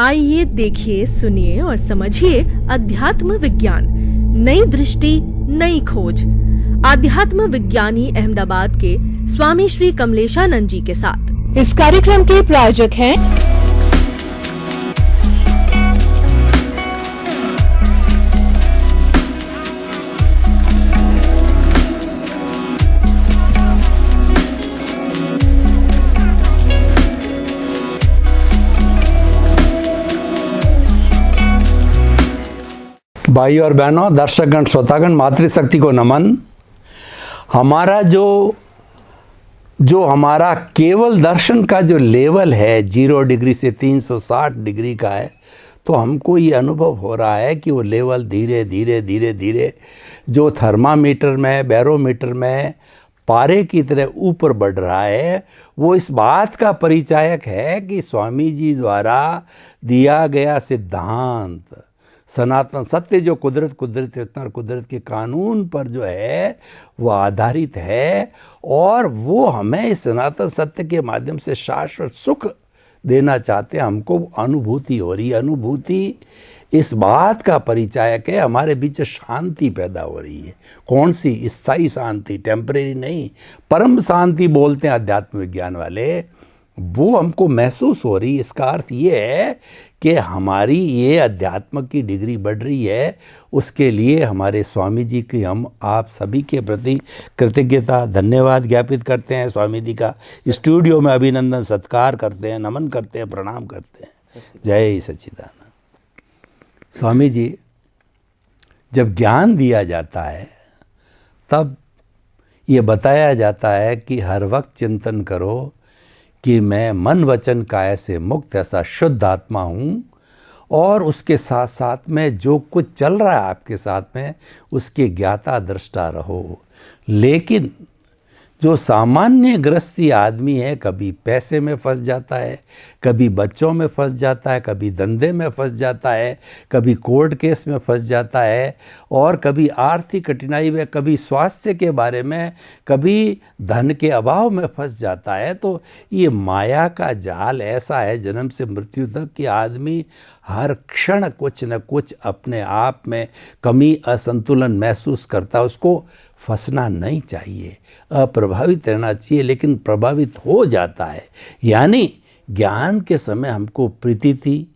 आइए देखिए, सुनिए और समझिए अध्यात्म विज्ञान, नई दृष्टि, नई खोज। आध्यात्म विज्ञानी अहमदाबाद के स्वामी श्री कमलेशानंद जी के साथ। इस कार्यक्रम के प्रायोजक हैं भाई और बहनों, दर्शकगण, श्रोतागण, मातृशक्ति को नमन। हमारा जो हमारा केवल दर्शन का जो लेवल है 0 डिग्री से 360 डिग्री का है, तो हमको ये अनुभव हो रहा है कि वो लेवल धीरे धीरे धीरे धीरे जो थर्मामीटर में, बैरोमीटर में पारे की तरह ऊपर बढ़ रहा है, वो इस बात का परिचायक है कि स्वामी जी द्वारा दिया गया सिद्धांत, सनातन सत्य, जो कुदरत रत्न और कुदरत के कानून पर जो है वो आधारित है, और वो हमें इस सनातन सत्य के माध्यम से शाश्वत सुख देना चाहते हैं। हमको अनुभूति हो रही है। अनुभूति इस बात का परिचायक है, हमारे बीच शांति पैदा हो रही है। कौन सी? स्थायी शांति, टेम्परेरी नहीं, परम शांति बोलते हैं अध्यात्म विज्ञान वाले। वो हमको महसूस हो रही है। इसका अर्थ ये है कि हमारी ये अध्यात्म की डिग्री बढ़ रही है। उसके लिए हमारे स्वामी जी की हम आप सभी के प्रति कृतज्ञता, धन्यवाद ज्ञापित करते हैं। स्वामी जी का स्टूडियो में अभिनंदन, सत्कार करते हैं, नमन करते हैं, प्रणाम करते हैं। जय सच्चिदानंद। स्वामी जी, जब ज्ञान दिया जाता है तब ये बताया जाता है कि हर वक्त चिंतन करो कि मैं मन वचन काया से मुक्त ऐसा शुद्ध आत्मा हूँ, और उसके साथ साथ में जो कुछ चल रहा है आपके साथ में उसके ज्ञाता दृष्टा रहो। लेकिन जो सामान्य गृहस्थी आदमी है, कभी पैसे में फंस जाता है, कभी बच्चों में फंस जाता है, कभी धंधे में फंस जाता है, कभी कोर्ट केस में फंस जाता है, और कभी आर्थिक कठिनाई में, कभी स्वास्थ्य के बारे में, कभी धन के अभाव में फंस जाता है। तो ये माया का जाल ऐसा है जन्म से मृत्यु तक कि आदमी हर क्षण कुछ न कुछ अपने आप में कमी, असंतुलन महसूस करता है। उसको फंसना नहीं चाहिए, अप्रभावित रहना चाहिए, लेकिन प्रभावित हो जाता है। यानी ज्ञान के समय हमको प्रतीति,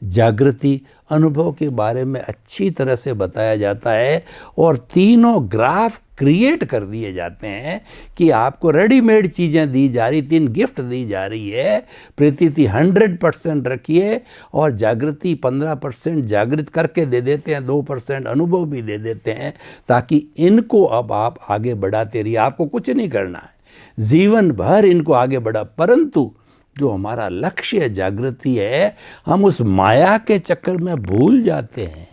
जागृति, अनुभव के बारे में अच्छी तरह से बताया जाता है, और तीनों ग्राफ क्रिएट कर दिए जाते हैं कि आपको रेडीमेड चीज़ें दी जा रही, 3 गिफ्ट दी जा रही है। प्रतीति 100% रखिए, और जागृति 15% जागृत करके दे देते हैं, 2% अनुभव भी दे देते हैं, ताकि इनको अब आप आगे बढ़ाते रहिए। आपको कुछ नहीं करना है, जीवन भर इनको आगे बढ़ा। परंतु जो हमारा लक्ष्य जागृति है, हम उस माया के चक्कर में भूल जाते हैं।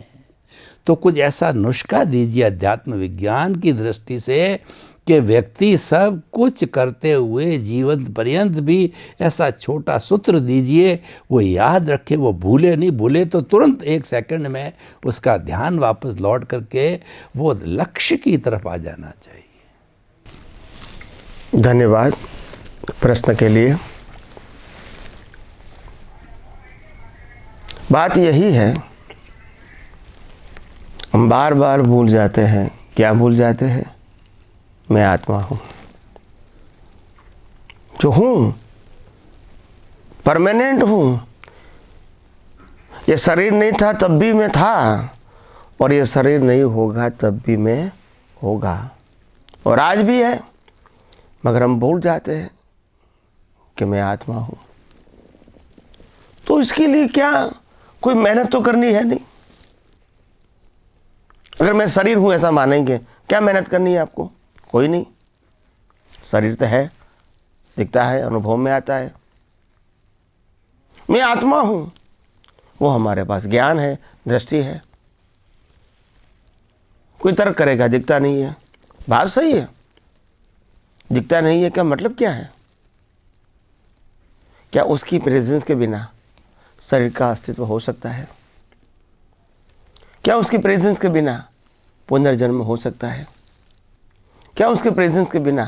तो कुछ ऐसा नुस्खा दीजिए अध्यात्म विज्ञान की दृष्टि से कि व्यक्ति सब कुछ करते हुए जीवन पर्यंत भी ऐसा छोटा सूत्र दीजिए, वो याद रखे, वो भूले नहीं। भूले तो तुरंत 1 सेकंड में उसका ध्यान वापस लौट करके वो लक्ष्य की तरफ आ जाना चाहिए। धन्यवाद प्रश्न के लिए। बात यही है, हम बार बार भूल जाते हैं। क्या भूल जाते हैं? मैं आत्मा हूँ, जो हूँ, परमानेंट हूँ। ये शरीर नहीं था तब भी मैं था, और ये शरीर नहीं होगा तब भी मैं होगा, और आज भी है। मगर हम भूल जाते हैं कि मैं आत्मा हूँ। तो इसके लिए क्या कोई मेहनत तो करनी है नहीं। अगर मैं शरीर हूं ऐसा मानेंगे, क्या मेहनत करनी है आपको? कोई नहीं। शरीर तो है, दिखता है, अनुभव में आता है। मैं आत्मा हूं, वो हमारे पास ज्ञान है, दृष्टि है। कोई तर्क करेगा दिखता नहीं है। बात सही है, दिखता नहीं है, क्या मतलब क्या है? क्या उसकी प्रेजेंस के बिना शरीर का अस्तित्व हो सकता है? क्या उसकी प्रेजेंस के बिना पुनर्जन्म हो सकता है? क्या उसके प्रेजेंस के बिना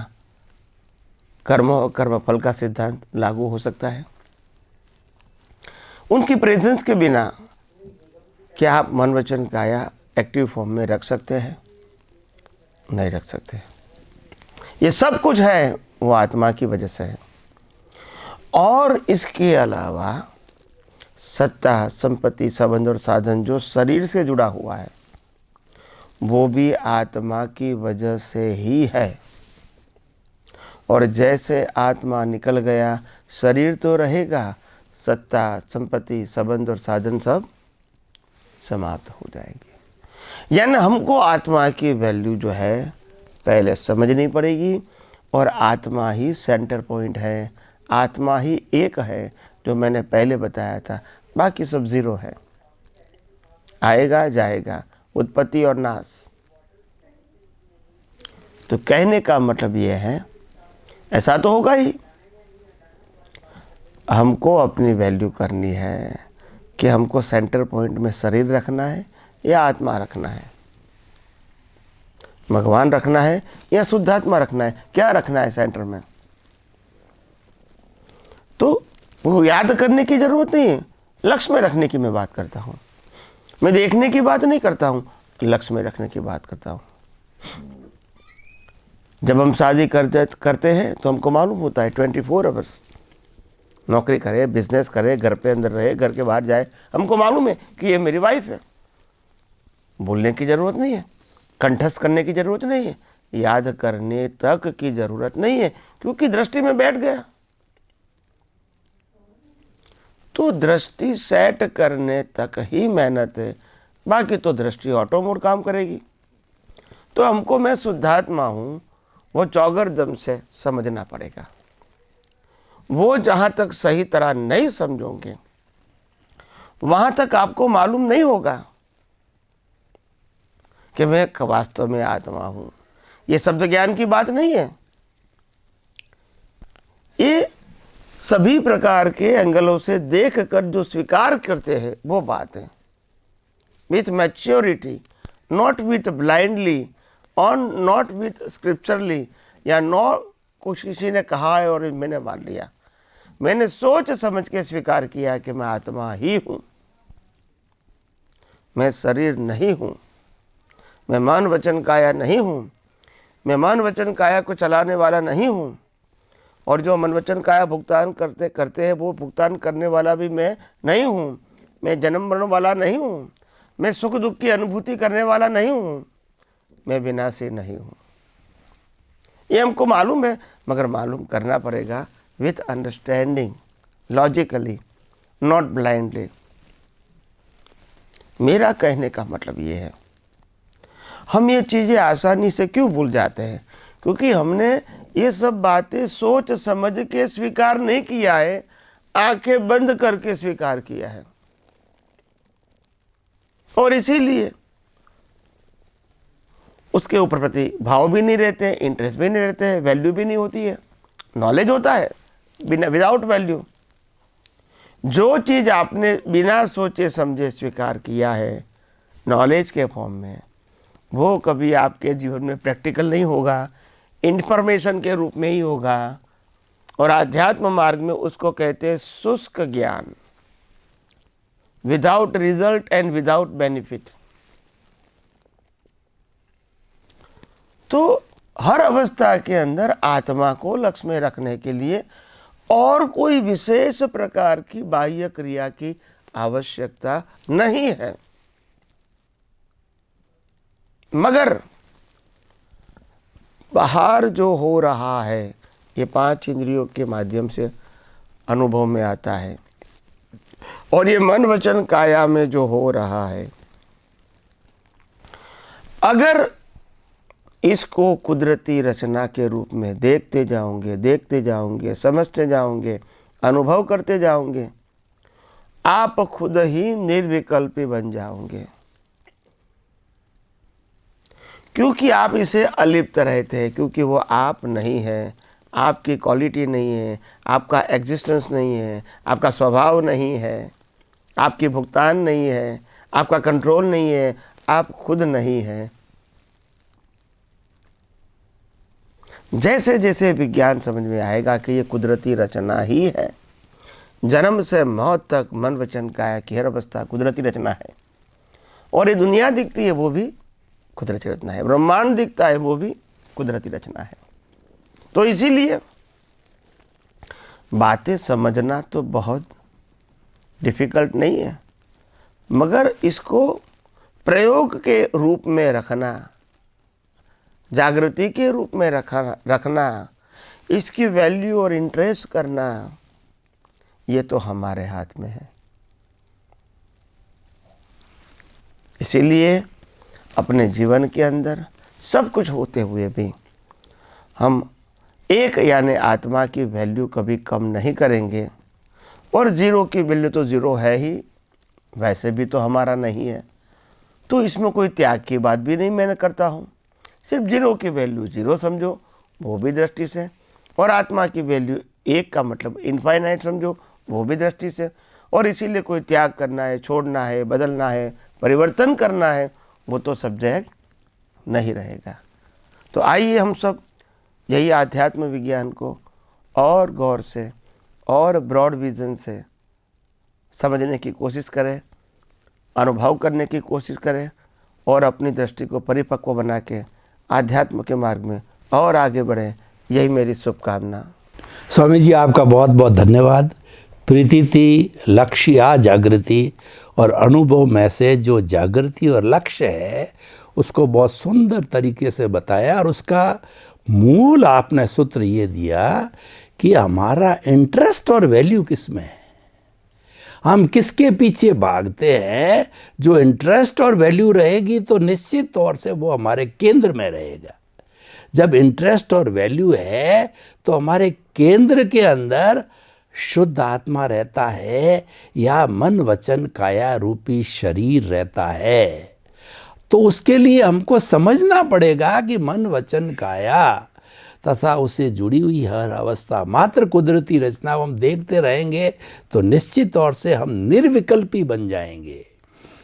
कर्म और कर्मफल का सिद्धांत लागू हो सकता है? उनकी प्रेजेंस के बिना क्या आप मन वचन काया एक्टिव फॉर्म में रख सकते हैं? नहीं रख सकते। ये सब कुछ है वो आत्मा की वजह से है। और इसके अलावा सत्ता, संपत्ति, संबंध और साधन जो शरीर से जुड़ा हुआ है वो भी आत्मा की वजह से ही है। और जैसे आत्मा निकल गया शरीर तो रहेगा, सत्ता, संपत्ति, संबंध और साधन सब समाप्त हो जाएंगे। यानी हमको आत्मा की वैल्यू जो है पहले समझनी पड़ेगी। और आत्मा ही सेंटर पॉइंट है, आत्मा ही एक है, जो मैंने पहले बताया था। बाकी सब जीरो है, आएगा जाएगा, उत्पत्ति और नाश। तो कहने का मतलब ये है ऐसा तो होगा ही। हमको अपनी वैल्यू करनी है कि हमको सेंटर पॉइंट में शरीर रखना है या आत्मा रखना है, भगवान रखना है या शुद्धात्मा रखना है, क्या रखना है सेंटर में। तो वो याद करने की जरूरत नहीं है, लक्ष्य में रखने की मैं बात करता हूँ। मैं देखने की बात नहीं करता हूँ, लक्ष्य में रखने की बात करता हूँ। जब हम शादी करते हैं तो हमको मालूम होता है 24 आवर्स नौकरी करे, बिजनेस करे, घर पे अंदर रहे, घर के बाहर जाए, हमको मालूम है कि ये मेरी वाइफ है। बोलने की ज़रूरत नहीं है, कंठस्थ करने की ज़रूरत नहीं है, याद करने तक की ज़रूरत नहीं है, क्योंकि दृष्टि में बैठ गया। तो दृष्टि सेट करने तक ही मेहनत है, बाकी तो दृष्टि ऑटो मोड काम करेगी। तो हमको मैं शुद्धात्मा हूँ वो चौगरदम से समझना पड़ेगा। वो जहाँ तक सही तरह नहीं समझोगे वहाँ तक आपको मालूम नहीं होगा कि मैं वास्तव में आत्मा हूँ। ये शब्द ज्ञान की बात नहीं है, ये सभी प्रकार के एंगलों से देख कर जो स्वीकार करते हैं वो बात है। With maturity, not with blindly, on not with scripturally, या नॉ कुछ किसी ने कहा है और मैंने मान लिया। मैंने सोच समझ के स्वीकार किया कि मैं आत्मा ही हूँ, मैं शरीर नहीं हूँ, मैं मन वचन काया नहीं हूँ, मैं मन वचन काया को चलाने वाला नहीं हूँ। और जो मन वचन काया भुगतान करते हैं वो भुगतान करने वाला भी मैं नहीं हूँ। मैं जन्म मरण वाला नहीं हूँ, मैं सुख दुख की अनुभूति करने वाला नहीं हूँ, मैं विनाशी नहीं हूँ। ये हमको मालूम है, मगर मालूम करना पड़ेगा with understanding, logically, not blindly. मेरा कहने का मतलब ये है, हम ये चीज़ें आसानी से क्यों भूल जाते हैं? क्योंकि हमने ये सब बातें सोच समझ के स्वीकार नहीं किया है, आंखें बंद करके स्वीकार किया है। और इसीलिए उसके ऊपर प्रति भाव भी नहीं रहते हैं, इंटरेस्ट भी नहीं रहते हैं, वैल्यू भी नहीं होती है। नॉलेज होता है बिना, विदाउट वैल्यू। जो चीज़ आपने बिना सोचे समझे स्वीकार किया है नॉलेज के फॉर्म में, वो कभी आपके जीवन में प्रैक्टिकल नहीं होगा, इंफॉर्मेशन के रूप में ही होगा। और आध्यात्म मार्ग में उसको कहते हैं शुष्क ज्ञान, without result and without benefit. तो हर अवस्था के अंदर आत्मा को लक्ष्य में रखने के लिए और कोई विशेष प्रकार की बाह्य क्रिया की आवश्यकता नहीं है। मगर बाहर जो हो रहा है ये 5 इंद्रियों के माध्यम से अनुभव में आता है, और ये मन वचन काया में जो हो रहा है, अगर इसको कुदरती रचना के रूप में देखते जाओगे, समझते जाओगे, अनुभव करते जाओगे, आप खुद ही निर्विकल्पी बन जाओगे। क्योंकि आप इसे अलिप्त रहते हैं, क्योंकि वो आप नहीं है, आपकी क्वालिटी नहीं है, आपका एग्जिस्टेंस नहीं है, आपका स्वभाव नहीं है, आपकी भुगतान नहीं है, आपका कंट्रोल नहीं है, आप खुद नहीं हैं। जैसे जैसे विज्ञान समझ में आएगा कि ये कुदरती रचना ही है, जन्म से मौत तक मन वचन काया की हर अवस्था कुदरती रचना है। और ये दुनिया दिखती है वो भी कुदरती रचना है, ब्रह्मांड दिखता है वो भी कुदरती रचना है। तो इसीलिए बातें समझना तो बहुत डिफिकल्ट नहीं है, मगर इसको प्रयोग के रूप में रखना, जागृति के रूप में रखना, इसकी वैल्यू और इंटरेस्ट करना, ये तो हमारे हाथ में है। इसीलिए अपने जीवन के अंदर सब कुछ होते हुए भी हम एक यानी आत्मा की वैल्यू कभी कम नहीं करेंगे। और ज़ीरो की वैल्यू तो ज़ीरो है ही, वैसे भी तो हमारा नहीं है, तो इसमें कोई त्याग की बात भी नहीं मैं करता हूँ। सिर्फ ज़ीरो की वैल्यू ज़ीरो समझो, वो भी दृष्टि से, और आत्मा की वैल्यू एक का मतलब इनफाइनाइट समझो, वो भी दृष्टि से। और इसीलिए कोई त्याग करना है, छोड़ना है, बदलना है, परिवर्तन करना है, वो तो सब्जेक्ट नहीं रहेगा। तो आइए हम सब यही आध्यात्म विज्ञान को और गौर से और ब्रॉड विजन से समझने की कोशिश करें, अनुभव करने की कोशिश करें, और अपनी दृष्टि को परिपक्व बना के आध्यात्म के मार्ग में और आगे बढ़ें। यही मेरी शुभकामना। स्वामी जी आपका बहुत बहुत धन्यवाद। प्रीति, लक्ष्य, जागृति और अनुभव में से जो जागृति और लक्ष्य है उसको बहुत सुंदर तरीके से बताया, और उसका मूल आपने सूत्र ये दिया कि हमारा इंटरेस्ट और वैल्यू किस में है, हम किसके पीछे भागते हैं। जो इंटरेस्ट और वैल्यू रहेगी तो निश्चित तौर से वो हमारे केंद्र में रहेगा। जब इंटरेस्ट और वैल्यू है तो हमारे केंद्र के अंदर शुद्ध आत्मा रहता है या मन वचन काया रूपी शरीर रहता है। तो उसके लिए हमको समझना पड़ेगा कि मन वचन काया तथा उससे जुड़ी हुई हर अवस्था मात्र कुदरती रचना हम देखते रहेंगे तो निश्चित तौर से हम निर्विकल्पी बन जाएंगे।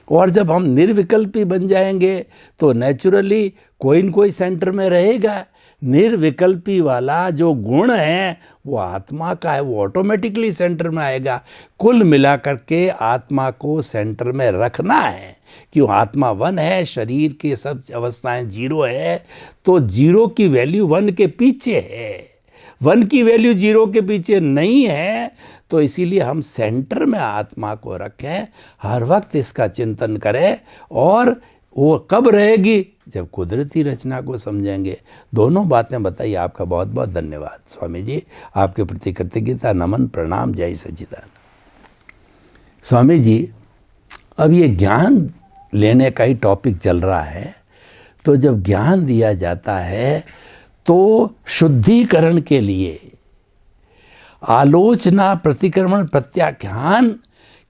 और जब हम निर्विकल्पी बन जाएंगे तो नेचुरली कोई न कोई सेंटर में रहेगा। निर्विकल्पी वाला जो गुण है वो आत्मा का है, वो ऑटोमेटिकली सेंटर में आएगा। कुल मिलाकर के आत्मा को सेंटर में रखना है, क्यों आत्मा वन है, शरीर के सब अवस्थाएं जीरो है, तो जीरो की वैल्यू वन के पीछे है, वन की वैल्यू जीरो के पीछे नहीं है। तो इसीलिए हम सेंटर में आत्मा को रखें, हर वक्त इसका चिंतन करें। और वो कब रहेगी, जब कुदरती रचना को समझेंगे। दोनों बातें बताई। आपका बहुत बहुत धन्यवाद स्वामी जी, आपके प्रति कृतज्ञता, नमन, प्रणाम, जय सच्चिदानंद। स्वामी जी, अब ये ज्ञान लेने का ही टॉपिक चल रहा है, तो जब ज्ञान दिया जाता है तो शुद्धिकरण के लिए आलोचना, प्रतिक्रमण, प्रत्याख्यान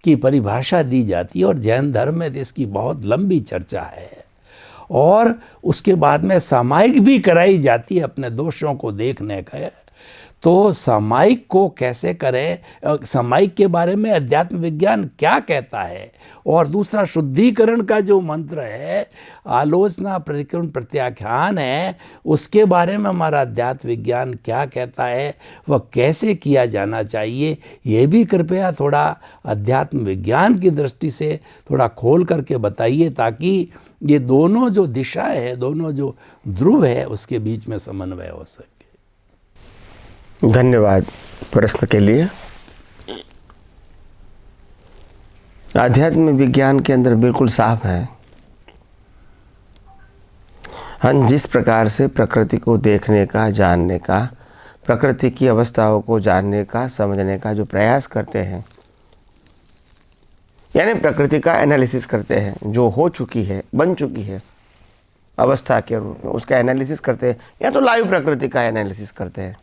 की परिभाषा दी जाती है, और जैन धर्म में इसकी बहुत लंबी चर्चा है। और उसके बाद में सामायिक भी कराई जाती है अपने दोषों को देखने का। तो सामायिक को कैसे करें, सामायिक के बारे में अध्यात्म विज्ञान क्या कहता है, और दूसरा शुद्धिकरण का जो मंत्र है, आलोचना, प्रतिक्रमण, प्रत्याख्यान है, उसके बारे में हमारा अध्यात्म विज्ञान क्या कहता है, वह कैसे किया जाना चाहिए, ये भी कृपया थोड़ा अध्यात्म विज्ञान की दृष्टि से थोड़ा खोल करके बताइए, ताकि ये दोनों जो दिशाएं है, दोनों जो ध्रुव है, उसके बीच में समन्वय हो सके। धन्यवाद प्रश्न के लिए। आध्यात्म विज्ञान के अंदर बिल्कुल साफ है, हम जिस प्रकार से प्रकृति को देखने का, जानने का, प्रकृति की अवस्थाओं को जानने का, समझने का जो प्रयास करते हैं, यानी प्रकृति का एनालिसिस करते हैं, जो हो चुकी है, बन चुकी है अवस्था के रूप में, उसका एनालिसिस करते हैं, या तो लाइव प्रकृति का एनालिसिस करते हैं।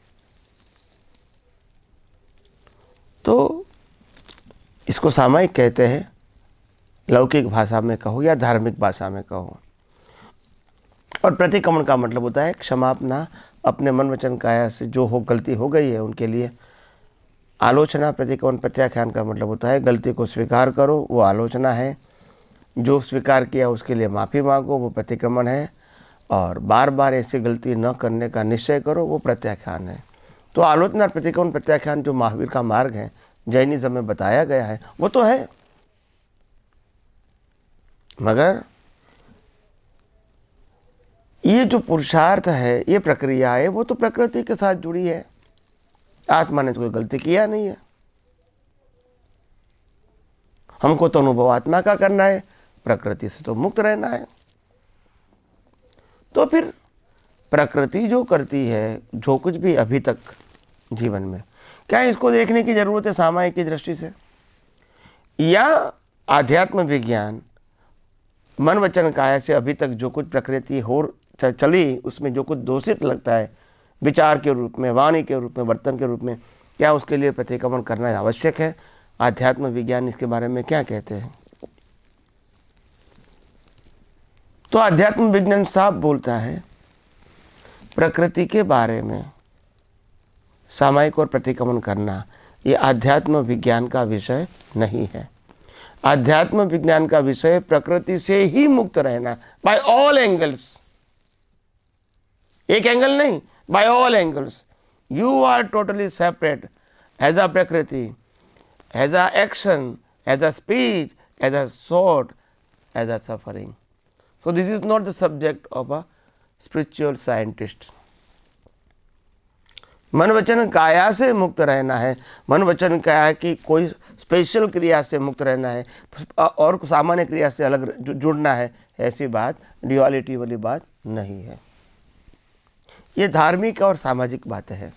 तो इसको सामायिक कहते हैं, लौकिक भाषा में कहो या धार्मिक भाषा में कहो। और प्रतिक्रमण का मतलब होता है क्षमापना, अपने मन वचन काया से जो हो गलती हो गई है उनके लिए। आलोचना, प्रतिक्रमण, प्रत्याख्यान का मतलब होता है गलती को स्वीकार करो, वो आलोचना है। जो स्वीकार किया उसके लिए माफ़ी मांगो, वो प्रतिक्रमण है। और बार बार ऐसी गलती न करने का निश्चय करो, वो प्रत्याख्यान है। तो आलोचना, प्रतिक्रमण, प्रत्याख्यान जो महावीर का मार्ग है, जैनिज्म में बताया गया है वो तो है, मगर ये जो पुरुषार्थ है, ये प्रक्रिया है, वो तो प्रकृति के साथ जुड़ी है। आत्मा ने तो कोई गलती किया नहीं है। हमको तो अनुभव आत्मा का करना है, प्रकृति से तो मुक्त रहना है। तो फिर प्रकृति जो करती है, जो कुछ भी अभी तक जीवन में, क्या इसको देखने की जरूरत है सामायिक की दृष्टि से? या आध्यात्म विज्ञान मन वचन काया से अभी तक जो कुछ प्रकृति हो चली, उसमें जो कुछ दोषित लगता है विचार के रूप में, वाणी के रूप में, वर्तन के रूप में, क्या उसके लिए प्रतिक्रमण करना आवश्यक है? आध्यात्म विज्ञान इसके बारे में क्या कहते हैं? तो आध्यात्म विज्ञान साफ बोलता है प्रकृति के बारे में सामायिक और प्रतिक्रमण करना ये आध्यात्म विज्ञान का विषय नहीं है। आध्यात्म विज्ञान का विषय प्रकृति से ही मुक्त रहना बाय ऑल एंगल्स। एक एंगल नहीं, by all angles. You are totally separate as a prakriti, as a action, as a speech, as a thought, as a suffering. So this is not the subject of a spiritual scientist. मन वचन काया से मुक्त रहना है, मन वचन काया की कोई स्पेशल क्रिया से मुक्त रहना है और सामान्य क्रिया से अलग जुड़ना है, ऐसी बात ड्युअलिटी वाली बात नहीं है। ये धार्मिक और सामाजिक बात है।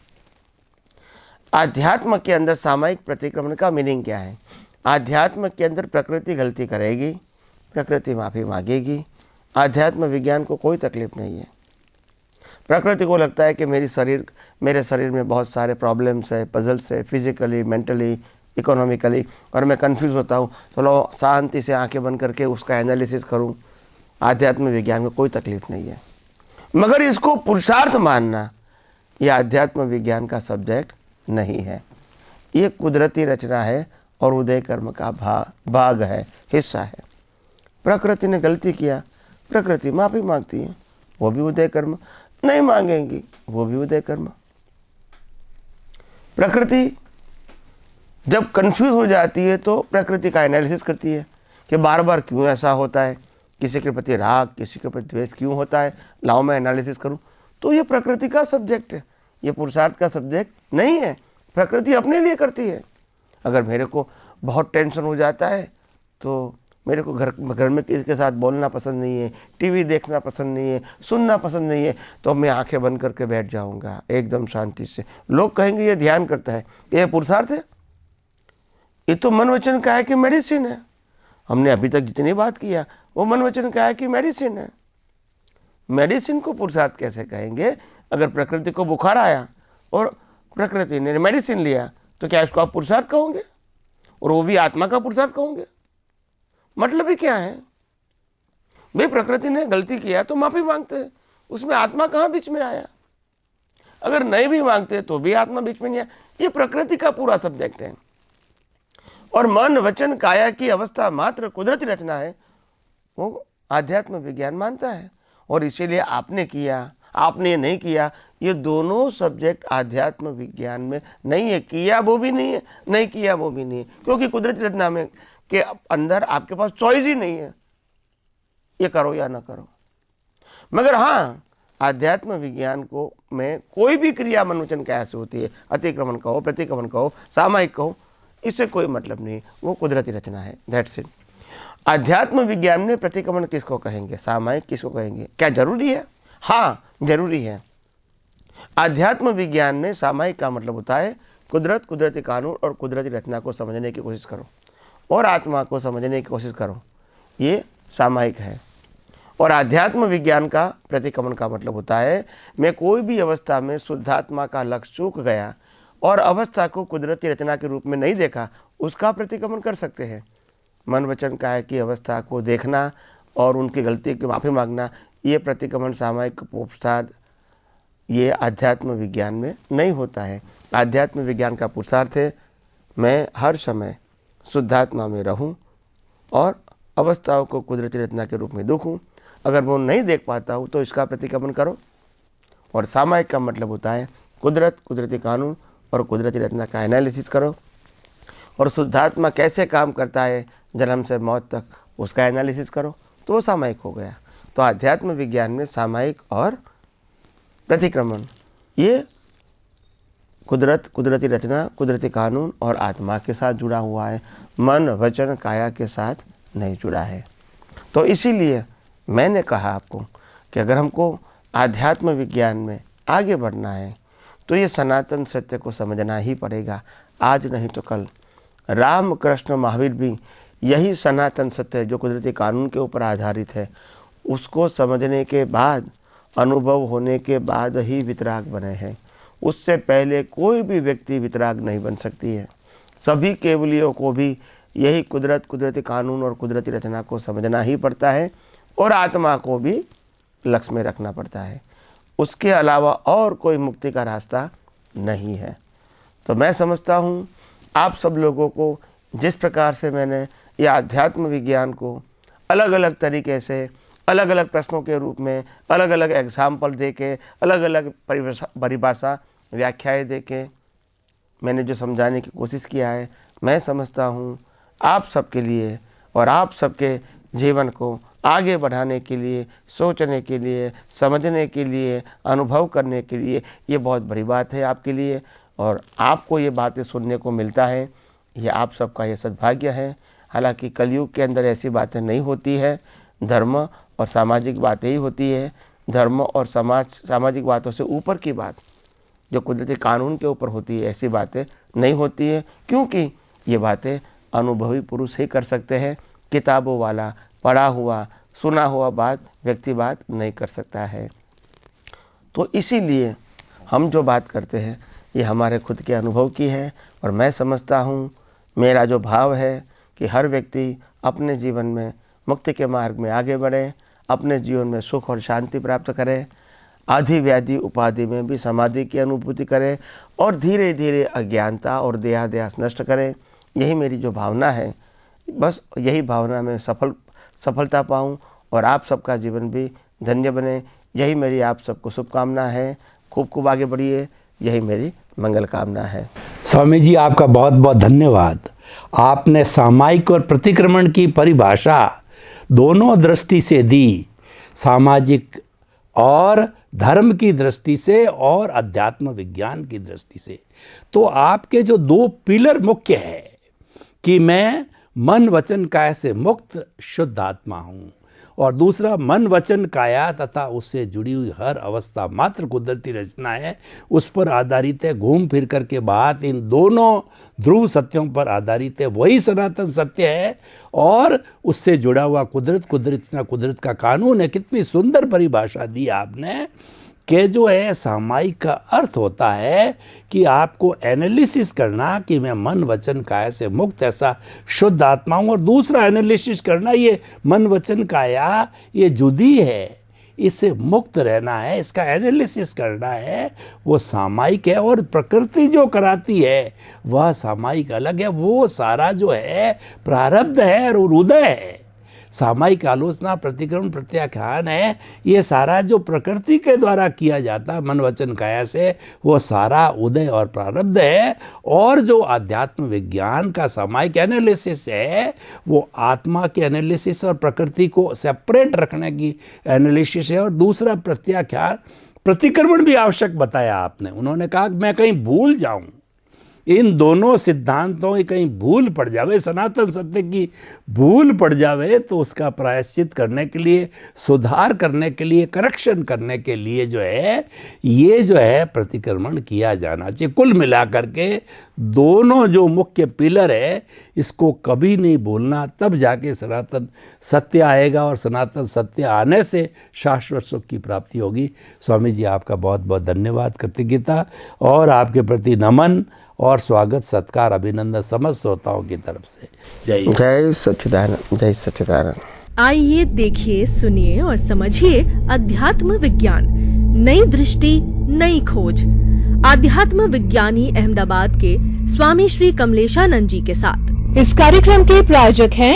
आध्यात्म के अंदर सामायिक प्रतिक्रमण का मीनिंग क्या है? आध्यात्म के अंदर प्रकृति गलती करेगी, प्रकृति माफ़ी मांगेगी। आध्यात्म विज्ञान को कोई तकलीफ नहीं है। प्रकृति को लगता है कि मेरे शरीर में बहुत सारे प्रॉब्लम्स है, पजल्स है, फिजिकली, मेंटली, इकोनॉमिकली, और मैं कंफ्यूज होता हूँ, तो लो शांति से आंखें बंद करके उसका एनालिसिस करूँ। आध्यात्म विज्ञान को कोई तकलीफ नहीं है, मगर इसको पुरुषार्थ मानना यह आध्यात्म विज्ञान का सब्जेक्ट नहीं है। ये कुदरती रचना है और उदय कर्म का भाग है, हिस्सा है। प्रकृति ने गलती किया, प्रकृति माफी मांगती है, वो भी उदय कर्म। नहीं मांगेंगी, वो भी उदय कर्म। प्रकृति जब कंफ्यूज हो जाती है तो प्रकृति का एनालिसिस करती है कि बार बार क्यों ऐसा होता है, किसी के प्रति राग, किसी के प्रति द्वेष क्यों होता है, लाओ मैं एनालिसिस करूं। तो ये प्रकृति का सब्जेक्ट है, ये पुरुषार्थ का सब्जेक्ट नहीं है। प्रकृति अपने लिए करती है। अगर मेरे को बहुत टेंशन हो जाता है तो मेरे को घर में किसी के साथ बोलना पसंद नहीं है, टीवी देखना पसंद नहीं है, सुनना पसंद नहीं है, तो मैं आंखें बंद करके बैठ जाऊंगा एकदम शांति से। लोग कहेंगे ये ध्यान करता है, ये पुरुषार्थ है? ये तो मन वचन काया की मेडिसिन है। हमने अभी तक जितनी बात किया वो मन वचन काया की मेडिसिन है। मेडिसिन को पुरुषार्थ कैसे कहेंगे? अगर प्रकृति को बुखार आया और प्रकृति ने मेडिसिन लिया तो क्या इसको आप पुरुषार्थ कहोगे? और वो भी आत्मा का पुरुषार्थ कहोगे? मतलब ही क्या है भाई? प्रकृति ने गलती किया तो माफी मांगते हैं, उसमें आत्मा कहाँ बीच में आया? अगर नहीं भी मांगते तो भी आत्मा बीच में नहीं आया। ये प्रकृति का पूरा सब्जेक्ट है। और मन वचन काया की अवस्था मात्र कुदरती रचना है, वो आध्यात्म विज्ञान मानता है। और इसीलिए आपने किया, आपने नहीं किया, ये दोनों सब्जेक्ट आध्यात्म विज्ञान में नहीं है। किया वो भी नहीं है, नहीं किया वो भी नहीं है, क्योंकि कुदरती रचना में के अंदर आपके पास चॉइस ही नहीं है, ये करो या ना करो। मगर हाँ, आध्यात्म विज्ञान को में कोई भी क्रिया मन वचन काया से होती है, अतिक्रमण कहो, प्रतिक्रमण कहो, सामायिक कहो, इससे कोई मतलब नहीं, वो कुदरती रचना है। That's it. आध्यात्म विज्ञान में प्रतिक्रमण किसको कहेंगे, सामायिक किसको कहेंगे? क्या जरूरी है? हाँ, जरूरी है। आध्यात्म विज्ञान में सामायिक का मतलब होता है कुदरत, कुदरती कानून और कुदरती रचना को समझने की कोशिश करो और आत्मा को समझने की कोशिश करो, ये सामायिक है। और आध्यात्म विज्ञान का प्रतिक्रमण का मतलब होता है मैं कोई भी अवस्था में शुद्धात्मा का लक्ष्य चूक गया और अवस्था को कुदरती रचना के रूप में नहीं देखा, उसका प्रतिक्रमण कर सकते हैं। मन वचन काया की अवस्था को देखना और उनकी गलती की माफ़ी मांगना, ये प्रतिक्रमण सामायिक पुरुषार्थ ये आध्यात्म विज्ञान में नहीं होता है। आध्यात्म विज्ञान का पुरुषार्थ है मैं हर समय शुद्धात्मा में रहूं और अवस्थाओं को कुदरती रचना के रूप में देखूं। अगर वो नहीं देख पाता हूँ तो इसका प्रतिक्रमण करो। और सामायिक का मतलब होता है कुदरत, कुदरती कानून और कुदरती रचना का एनालिसिस करो और शुद्धात्मा कैसे काम करता है जन्म से मौत तक, उसका एनालिसिस करो, तो वो सामायिक हो गया। तो आध्यात्म विज्ञान में सामायिक और प्रतिक्रमण, ये कुदरती रचना, कुदरती कानून और आत्मा के साथ जुड़ा हुआ है, मन वचन काया के साथ नहीं जुड़ा है। तो इसीलिए मैंने कहा आपको कि अगर हमको आध्यात्म विज्ञान में आगे बढ़ना है तो ये सनातन सत्य को समझना ही पड़ेगा, आज नहीं तो कल। राम कृष्ण महावीर भी यही सनातन सत्य जो कुदरती कानून के ऊपर आधारित है, उसको समझने के बाद, अनुभव होने के बाद ही वितराग बने हैं। उससे पहले कोई भी व्यक्ति वितराग नहीं बन सकती है। सभी केवलियों को भी यही कुदरती कानून और कुदरती रचना को समझना ही पड़ता है और आत्मा को भी लक्ष्य में रखना पड़ता है। उसके अलावा और कोई मुक्ति का रास्ता नहीं है। तो मैं समझता हूँ आप सब लोगों को जिस प्रकार से मैंने ये आध्यात्म विज्ञान को अलग अलग तरीके से, अलग अलग प्रश्नों के रूप में, अलग अलग एग्जाम्पल दे के, अलग अलग परिभाषा व्याख्याएँ दे के मैंने जो समझाने की कोशिश किया है, मैं समझता हूँ आप सबके लिए और आप सबके जीवन को आगे बढ़ाने के लिए, सोचने के लिए, समझने के लिए, अनुभव करने के लिए ये बहुत बड़ी बात है आपके लिए। और आपको ये बातें सुनने को मिलता है, ये आप सबका ये सद्भाग्य है। हालांकि कलयुग के अंदर ऐसी बातें नहीं होती है, धर्म और सामाजिक बातें ही होती है। धर्म और सामाजिक बातों से ऊपर की बात जो कुदरती कानून के ऊपर होती है, ऐसी बातें नहीं होती है, क्योंकि ये बातें अनुभवी पुरुष ही कर सकते हैं। किताबों वाला, पढ़ा हुआ, सुना हुआ बात व्यक्ति बात नहीं कर सकता है। तो इसीलिए हम जो बात करते हैं ये हमारे खुद के अनुभव की है। और मैं समझता हूँ, मेरा जो भाव है कि हर व्यक्ति अपने जीवन में मुक्ति के मार्ग में आगे बढ़े, अपने जीवन में सुख और शांति प्राप्त करे, आधि व्याधि उपाधि में भी समाधि की अनुभूति करे और धीरे धीरे अज्ञानता और देहाध्यास नष्ट करे। यही मेरी जो भावना है, बस यही भावना में सफलता पाऊँ और आप सबका जीवन भी धन्य बने, यही मेरी आप सबको शुभकामना है। खूब खूब आगे बढ़िए, यही मेरी मंगल कामना है। स्वामी जी, आपका बहुत बहुत धन्यवाद। आपने सामायिक और प्रतिक्रमण की परिभाषा दोनों दृष्टि से दी, सामाजिक और धर्म की दृष्टि से और अध्यात्म विज्ञान की दृष्टि से। तो आपके जो दो पिलर मुख्य है कि मैं मन वचन काया से मुक्त शुद्ध आत्मा हूँ, और दूसरा मन वचन काया तथा उससे जुड़ी हुई हर अवस्था मात्र कुदरती रचना है, उस पर आधारित है। घूम फिर कर के बात इन दोनों ध्रुव सत्यों पर आधारित है, वही सनातन सत्य है और उससे जुड़ा हुआ कुदरत का कानून है। कितनी सुंदर परिभाषा दी आपने कि जो है सामायिक का अर्थ होता है कि आपको एनालिसिस करना कि मैं मन वचन काया से मुक्त ऐसा शुद्ध आत्मा हूँ, और दूसरा एनालिसिस करना ये मन वचन काया ये जुदी है, इससे मुक्त रहना है, इसका एनालिसिस करना है, वो सामायिक है। और प्रकृति जो कराती है वह सामायिक अलग है, वो सारा जो है प्रारब्ध है और उदय है। सामायिक आलोचना, प्रतिक्रमण, प्रत्याख्यान है, ये सारा जो प्रकृति के द्वारा किया जाता है मन वचन काया से, वो सारा उदय और प्रारब्ध है। और जो आध्यात्म विज्ञान का सामायिक एनालिसिस है वो आत्मा के एनालिसिस और प्रकृति को सेपरेट रखने की एनालिसिस है। और दूसरा प्रत्याख्यान, प्रतिक्रमण भी आवश्यक बताया आपने। उन्होंने कहा कि मैं कहीं भूल जाऊं, इन दोनों सिद्धांतों की कहीं भूल पड़ जावे, सनातन सत्य की भूल पड़ जावे, तो उसका प्रायश्चित करने के लिए, सुधार करने के लिए, करेक्शन करने के लिए जो है ये जो है प्रतिक्रमण किया जाना चाहिए। कुल मिलाकर के दोनों जो मुख्य पिलर है इसको कभी नहीं भूलना, तब जाके सनातन सत्य आएगा और सनातन सत्य आने से शाश्वत सुख की प्राप्ति होगी। स्वामी जी, आपका बहुत बहुत धन्यवाद, कृतज्ञता और आपके प्रति नमन और स्वागत सत्कार अभिनंदन समस्त श्रोताओं की तरफ से। जय सच्चिदानंद, जय सच्चिदानंद। आइए देखिए, सुनिए और समझिए अध्यात्म विज्ञान, नई दृष्टि, नई खोज। आध्यात्म विज्ञानी अहमदाबाद के स्वामी श्री कमलेशानंद जी के साथ। इस कार्यक्रम के प्रायोजक हैं